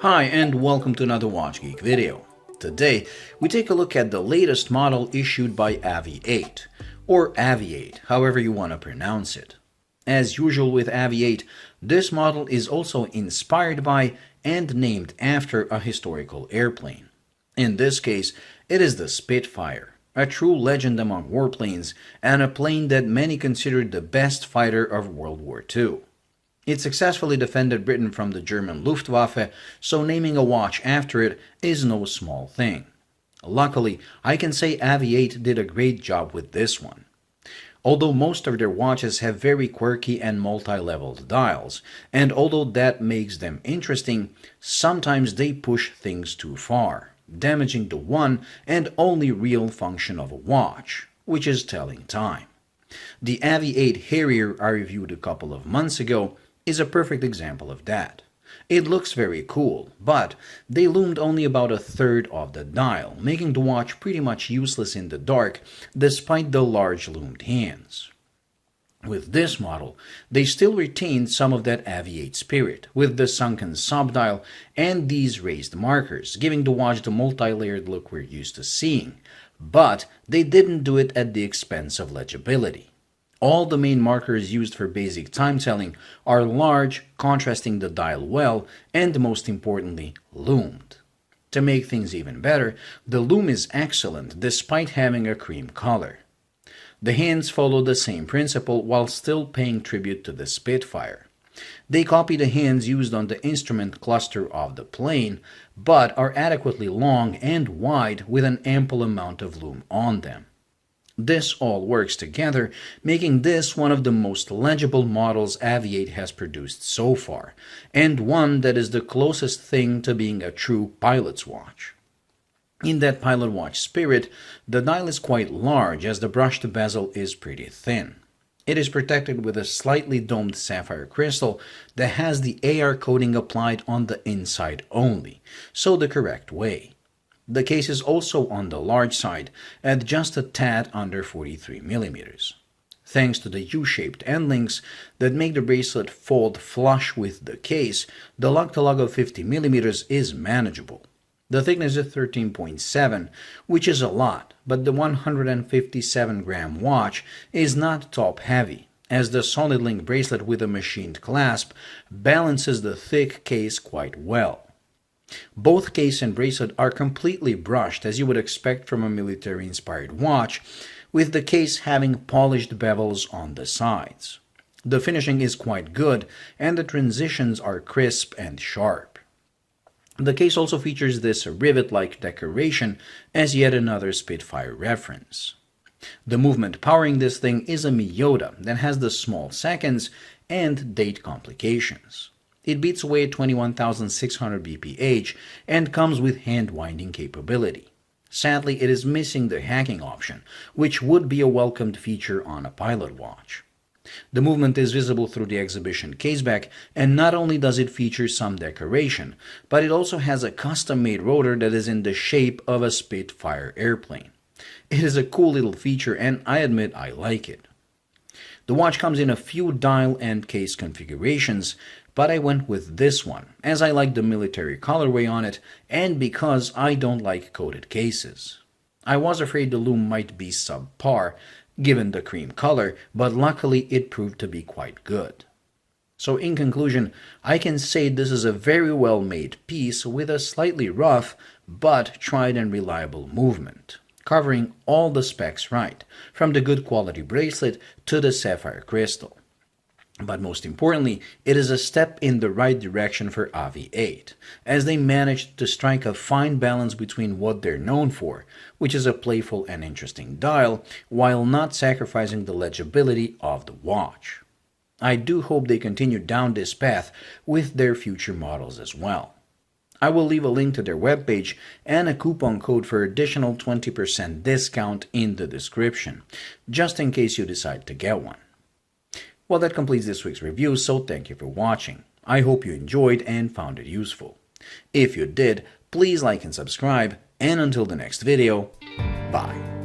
Hi and welcome to another Watch Geek video. Today we take a look at the latest model issued by AVI-8, or AVI-8, however you want to pronounce it. As usual with AVI-8, this model is also inspired by and named after a historical airplane. In this case, it is the Spitfire, a true legend among warplanes and a plane that many considered the best fighter of World War II. It successfully defended Britain from the German Luftwaffe, so naming a watch after it is no small thing. Luckily, I can say AVI-8 did a great job with this one. Although most of their watches have very quirky and multi-leveled dials, and although that makes them interesting, sometimes they push things too far, damaging the one and only real function of a watch, which is telling time. The AVI-8 Harrier I reviewed a couple of months ago is a perfect example of that. It looks very cool, but they loomed only about a third of the dial, making the watch pretty much useless in the dark despite the large loomed hands. With this model, they still retained some of that AVI-8 spirit, with the sunken subdial and these raised markers, giving the watch the multi-layered look we're used to seeing, but they didn't do it at the expense of legibility. All the main markers used for basic time telling are large, contrasting the dial well, and most importantly, loomed. To make things even better, the loom is excellent despite having a cream color. The hands follow the same principle while still paying tribute to the Spitfire. They copy the hands used on the instrument cluster of the plane, but are adequately long and wide with an ample amount of loom on them. This all works together, making this one of the most legible models AVI-8 has produced so far, and one that is the closest thing to being a true pilot's watch. In that pilot watch spirit, the dial is quite large as the brushed bezel is pretty thin. It is protected with a slightly domed sapphire crystal that has the AR coating applied on the inside only, so the correct way. The case is also on the large side, at just a tad under 43 mm. Thanks to the U-shaped end links that make the bracelet fold flush with the case, the lug-to-lug of 50 mm is manageable. The thickness is 13.7, which is a lot, but the 157-gram watch is not top-heavy, as the solid link bracelet with a machined clasp balances the thick case quite well. Both case and bracelet are completely brushed as you would expect from a military-inspired watch, with the case having polished bevels on the sides. The finishing is quite good and the transitions are crisp and sharp. The case also features this rivet-like decoration as yet another Spitfire reference. The movement powering this thing is a Miyota that has the small seconds and date complications. It beats away at 21,600 bph and comes with hand-winding capability. Sadly, it is missing the hacking option, which would be a welcomed feature on a pilot watch. The movement is visible through the exhibition caseback, and not only does it feature some decoration, but it also has a custom-made rotor that is in the shape of a Spitfire airplane. It is a cool little feature, and I admit I like it. The watch comes in a few dial and case configurations, but I went with this one, as I like the military colorway on it, and because I don't like coated cases. I was afraid the loom might be subpar, given the cream color, but luckily it proved to be quite good. So in conclusion, I can say this is a very well made piece with a slightly rough, but tried and reliable movement, covering all the specs right, from the good quality bracelet to the sapphire crystal. But most importantly, it is a step in the right direction for AVI-8, as they managed to strike a fine balance between what they're known for, which is a playful and interesting dial, while not sacrificing the legibility of the watch. I do hope they continue down this path with their future models as well. I will leave a link to their webpage and a coupon code for additional 20% discount in the description, just in case you decide to get one. Well, that completes this week's review, so thank you for watching. I hope you enjoyed and found it useful. If you did, please like and subscribe, and until the next video, bye.